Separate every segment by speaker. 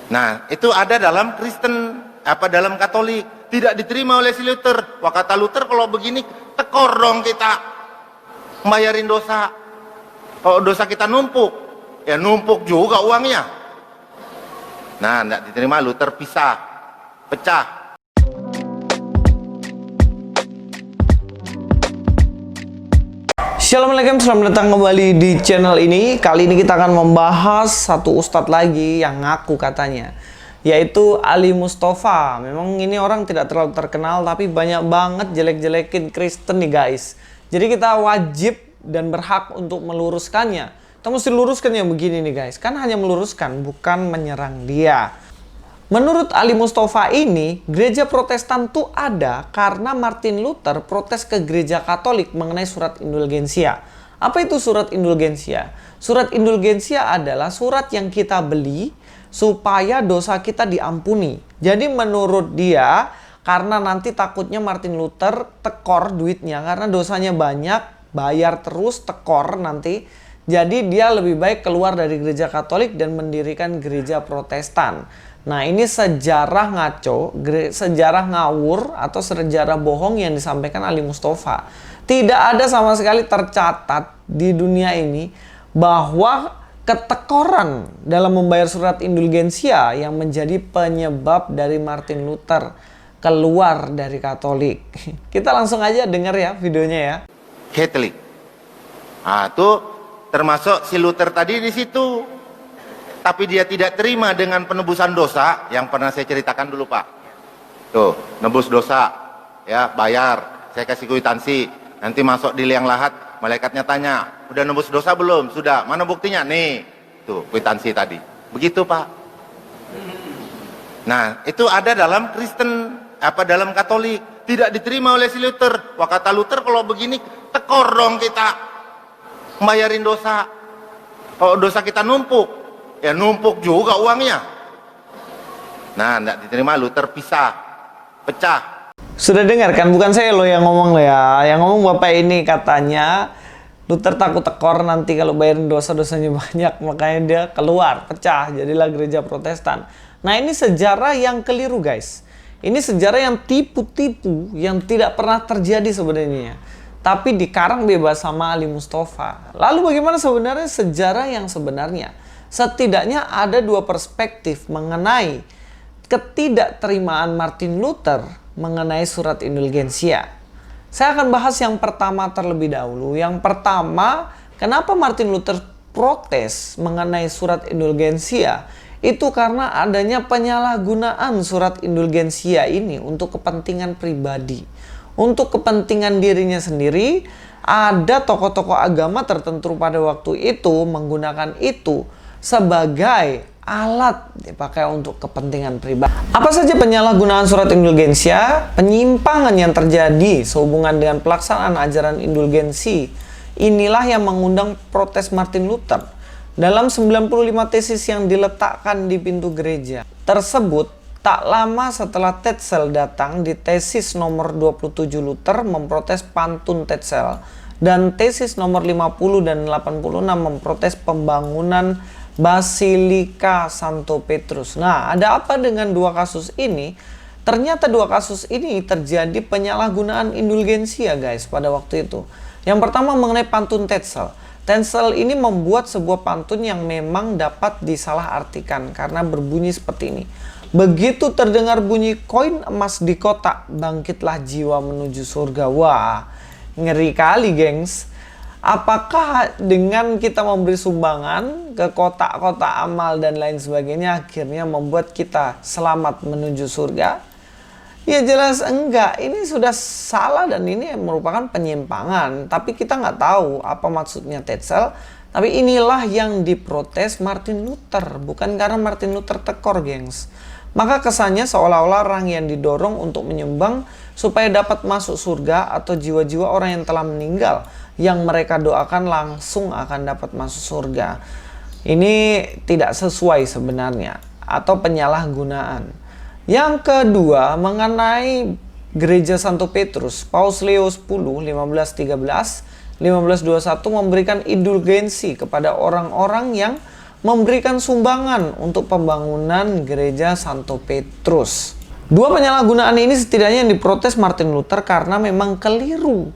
Speaker 1: Nah, itu ada dalam Kristen, dalam Katolik, tidak diterima oleh si Luther. Wah, kata Luther, kalau begini tekor dong kita bayarin dosa. Kalau dosa kita numpuk, ya numpuk juga uangnya. Nah, tidak diterima, Luther pisah, pecah.
Speaker 2: Assalamualaikum, selamat datang kembali di channel ini. Kali ini kita akan membahas satu ustadz lagi yang ngaku katanya, yaitu Ali Mustafa. Memang ini orang tidak terlalu terkenal, tapi banyak banget jelek-jelekin Kristen nih guys. Jadi kita wajib dan berhak untuk meluruskannya. Kita mesti luruskan yang begini nih guys. Kan hanya meluruskan, bukan menyerang dia. Menurut Ali Mustafa ini, gereja Protestan tuh ada karena Martin Luther protes ke gereja Katolik mengenai surat indulgensia. Apa itu surat indulgensia? Surat indulgensia adalah surat yang kita beli supaya dosa kita diampuni. Jadi menurut dia, karena nanti takutnya Martin Luther tekor duitnya karena dosanya banyak, bayar terus tekor nanti. Jadi dia lebih baik keluar dari gereja Katolik dan mendirikan gereja Protestan. Nah, ini sejarah ngaco, sejarah ngawur atau sejarah bohong yang disampaikan Ali Mustafa. Tidak ada sama sekali tercatat di dunia ini bahwa ketekoran dalam membayar surat indulgensia yang menjadi penyebab dari Martin Luther keluar dari Katolik. Kita langsung aja dengar ya videonya ya.
Speaker 1: Katolik. Nah, itu termasuk si Luther tadi di situ. Tapi dia tidak terima dengan penebusan dosa yang pernah saya ceritakan dulu Pak. Tuh, nebus dosa, ya bayar, saya kasih kwitansi, nanti masuk di liang lahat, malaikatnya tanya, udah nebus dosa belum? Sudah, mana buktinya? Nih, tuh kwitansi tadi. Begitu Pak. Nah, itu ada dalam Kristen, dalam Katolik, tidak diterima oleh si Luther. Wah, kata Luther, kalau begini tekor dong kita bayarin dosa. Kalau dosa kita numpuk, ya numpuk juga uangnya. Nah, tidak diterima, Luther pisah, pecah.
Speaker 2: Sudah dengar kan? Bukan saya loh yang ngomong loh ya. Yang ngomong bapak ini katanya Luther takut tekor nanti kalau bayarin dosa-dosanya banyak. Makanya dia keluar, pecah, jadilah gereja Protestan. Nah, ini sejarah yang keliru guys. Ini sejarah yang tipu-tipu, yang tidak pernah terjadi sebenarnya. Tapi dikarang bebas sama Ali Mustafa. Lalu bagaimana sebenarnya sejarah yang sebenarnya? Setidaknya ada dua perspektif mengenai ketidakterimaan Martin Luther mengenai surat indulgensia. Saya akan bahas yang pertama terlebih dahulu. Yang pertama, kenapa Martin Luther protes mengenai surat indulgensia? Itu karena adanya penyalahgunaan surat indulgensia ini untuk kepentingan pribadi. Untuk kepentingan dirinya sendiri, ada tokoh-tokoh agama tertentu pada waktu itu menggunakan itu sebagai alat dipakai untuk kepentingan pribadi. Apa saja penyalahgunaan surat indulgensia? Penyimpangan yang terjadi sehubungan dengan pelaksanaan ajaran indulgensi. Inilah yang mengundang protes Martin Luther. Dalam 95 tesis yang diletakkan di pintu gereja tersebut, tak lama setelah Tetzel datang, di tesis nomor 27 Luther memprotes pantun Tetzel, dan tesis nomor 50 dan 86 memprotes pembangunan Basilika Santo Petrus. Nah, ada apa dengan dua kasus ini? Ternyata dua kasus ini terjadi penyalahgunaan indulgensia guys pada waktu itu. Yang pertama mengenai pantun Tetzel. Tetzel ini membuat sebuah pantun yang memang dapat disalahartikan karena berbunyi seperti ini. Begitu terdengar bunyi koin emas di kotak, bangkitlah jiwa menuju surga. Wah, ngeri kali gengs. Apakah dengan kita memberi sumbangan ke kotak-kotak amal dan lain sebagainya akhirnya membuat kita selamat menuju surga? Ya jelas enggak. Ini sudah salah dan ini merupakan penyimpangan. Tapi kita nggak tahu apa maksudnya Tetzel. Tapi inilah yang diprotes Martin Luther. Bukan karena Martin Luther tekor gengs. Maka kesannya seolah-olah orang yang didorong untuk menyumbang supaya dapat masuk surga atau jiwa-jiwa orang yang telah meninggal yang mereka doakan langsung akan dapat masuk surga. Ini tidak sesuai sebenarnya atau penyalahgunaan. Yang kedua mengenai gereja Santo Petrus, Paus Leo X 1513 1521 memberikan indulgensi kepada orang-orang yang memberikan sumbangan untuk pembangunan gereja Santo Petrus. Dua penyalahgunaan ini setidaknya yang diprotes Martin Luther karena memang keliru.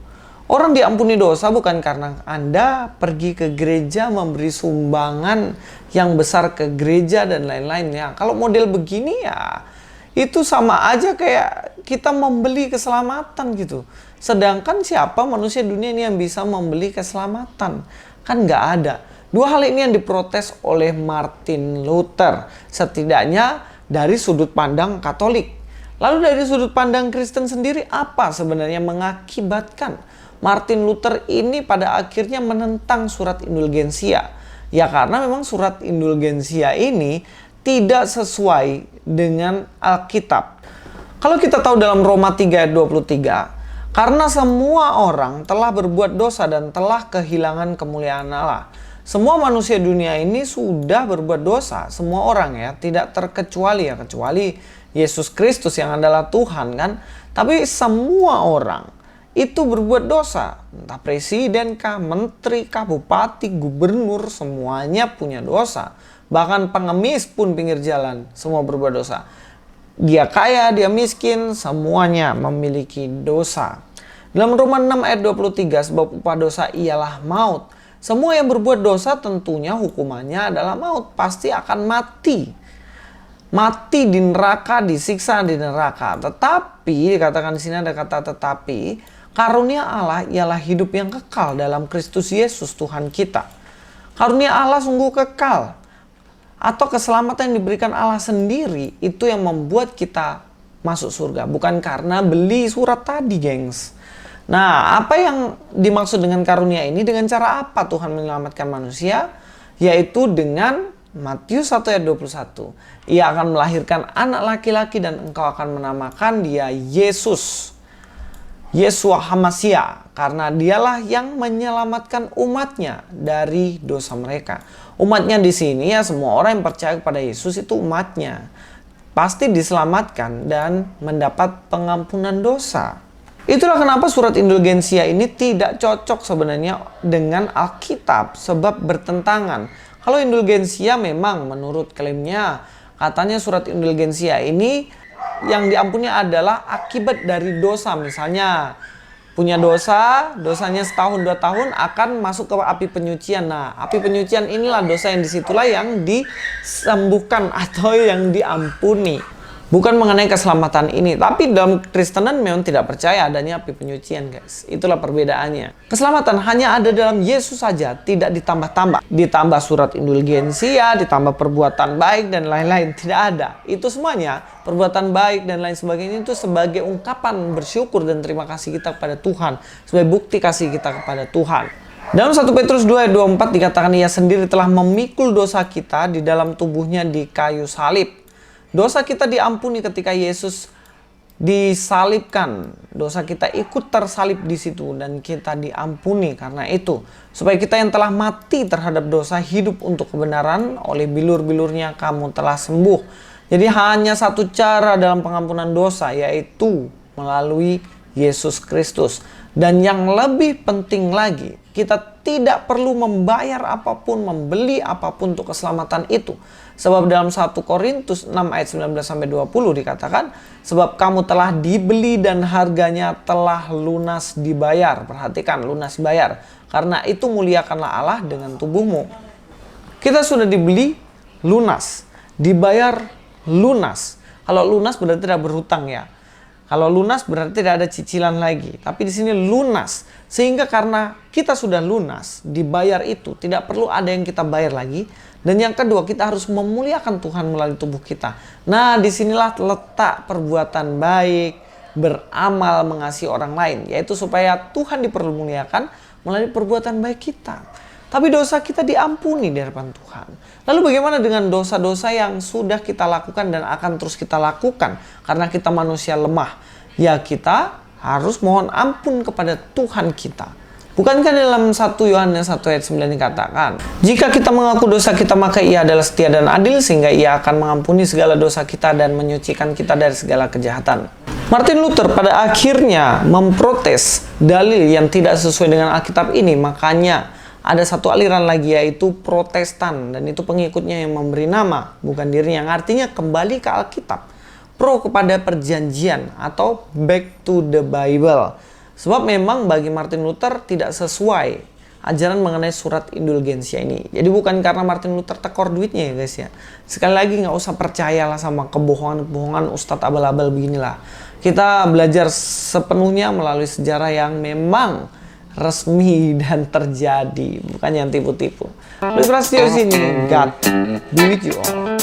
Speaker 2: Orang diampuni dosa bukan karena Anda pergi ke gereja memberi sumbangan yang besar ke gereja dan lain-lainnya. Kalau model begini ya itu sama aja kayak kita membeli keselamatan gitu. Sedangkan siapa manusia dunia ini yang bisa membeli keselamatan? Kan nggak ada. Dua hal ini yang diprotes oleh Martin Luther. Setidaknya dari sudut pandang Katolik. Lalu dari sudut pandang Kristen sendiri apa sebenarnya mengakibatkan Martin Luther ini pada akhirnya menentang surat indulgensia? Ya karena memang surat indulgensia ini tidak sesuai dengan Alkitab. Kalau kita tahu dalam Roma 3 ayat 23, karena semua orang telah berbuat dosa dan telah kehilangan kemuliaan Allah. Semua manusia dunia ini sudah berbuat dosa, semua orang ya, tidak terkecuali ya, kecuali Yesus Kristus yang adalah Tuhan kan. Tapi semua orang itu berbuat dosa, entah presiden kah, menteri kah, bupati, gubernur, semuanya punya dosa. Bahkan pengemis pun pinggir jalan, semua berbuat dosa. Dia kaya, dia miskin, semuanya memiliki dosa. Dalam Roma 6 ayat 23, sebab upah dosa ialah maut. Semua yang berbuat dosa tentunya hukumannya adalah maut, pasti akan mati. Mati di neraka, disiksa di neraka. Tetapi, dikatakan di sini ada kata tetapi, karunia Allah ialah hidup yang kekal dalam Kristus Yesus Tuhan kita. Karunia Allah sungguh kekal. Atau keselamatan yang diberikan Allah sendiri itu yang membuat kita masuk surga. Bukan karena beli surat tadi, gengs. Nah, apa yang dimaksud dengan karunia ini? Dengan cara apa Tuhan menyelamatkan manusia? Yaitu dengan Matius 1 ayat 21. Ia akan melahirkan anak laki-laki dan engkau akan menamakan dia Yesus. Yeshua HaMashiach, karena dialah yang menyelamatkan umatnya dari dosa mereka. Umatnya di sini ya semua orang yang percaya kepada Yesus itu umatnya. Pasti diselamatkan dan mendapat pengampunan dosa. Itulah kenapa surat indulgensia ini tidak cocok sebenarnya dengan Alkitab sebab bertentangan. Kalau indulgensia memang menurut klaimnya katanya surat indulgensia ini yang diampuni adalah akibat dari dosa. Misalnya punya dosa, dosanya setahun 2 tahun akan masuk ke api penyucian. Nah, api penyucian inilah dosa yang disitulah yang disembuhkan atau yang diampuni. Bukan mengenai keselamatan ini. Tapi dalam Kristenan memang tidak percaya adanya api penyucian, guys. Itulah perbedaannya. Keselamatan hanya ada dalam Yesus saja, tidak ditambah-tambah. Ditambah surat indulgensia, ditambah perbuatan baik dan lain-lain. Tidak ada. Itu semuanya, perbuatan baik dan lain sebagainya itu sebagai ungkapan bersyukur dan terima kasih kita kepada Tuhan. Sebagai bukti kasih kita kepada Tuhan. Dalam 1 Petrus 2 ayat 24 dikatakan ia sendiri telah memikul dosa kita di dalam tubuhnya di kayu salib. Dosa kita diampuni ketika Yesus disalibkan. Dosa kita ikut tersalib di situ dan kita diampuni karena itu. Supaya kita yang telah mati terhadap dosa hidup untuk kebenaran, oleh bilur-bilurnya kamu telah sembuh. Jadi hanya satu cara dalam pengampunan dosa, yaitu melalui Yesus Kristus. Dan yang lebih penting lagi, kita tidak perlu membayar apapun, membeli apapun untuk keselamatan itu. Sebab dalam 1 Korintus 6 ayat 19-20 dikatakan, sebab kamu telah dibeli dan harganya telah lunas dibayar. Perhatikan, lunas bayar. Karena itu muliakanlah Allah dengan tubuhmu. Kita sudah dibeli lunas, dibayar lunas. Kalau lunas berarti tidak berhutang ya. Kalau lunas berarti tidak ada cicilan lagi. Tapi di sini lunas. Sehingga karena kita sudah lunas, dibayar itu, tidak perlu ada yang kita bayar lagi. Dan yang kedua, kita harus memuliakan Tuhan melalui tubuh kita. Nah, disinilah letak perbuatan baik, beramal, mengasihi orang lain. Yaitu supaya Tuhan dipermuliakan melalui perbuatan baik kita. Tapi dosa kita diampuni di hadapan Tuhan. Lalu bagaimana dengan dosa-dosa yang sudah kita lakukan dan akan terus kita lakukan? Karena kita manusia lemah. Ya kita harus mohon ampun kepada Tuhan kita. Bukankah dalam 1 Yohanes 1 ayat 9 dikatakan, jika kita mengaku dosa kita maka ia adalah setia dan adil sehingga ia akan mengampuni segala dosa kita dan menyucikan kita dari segala kejahatan. Martin Luther pada akhirnya memprotes dalil yang tidak sesuai dengan Alkitab ini, makanya ada satu aliran lagi yaitu Protestan, dan itu pengikutnya yang memberi nama, bukan dirinya, yang artinya kembali ke Alkitab, pro kepada perjanjian atau back to the Bible. Sebab memang bagi Martin Luther tidak sesuai ajaran mengenai surat indulgensia ini. Jadi bukan karena Martin Luther tekor duitnya ya guys ya. Sekali lagi nggak usah percayalah sama kebohongan-kebohongan ustadz abal-abal beginilah. Kita belajar sepenuhnya melalui sejarah yang memang resmi dan terjadi, bukan yang tipu-tipu. Luis Prasetyo sini, God be with you all.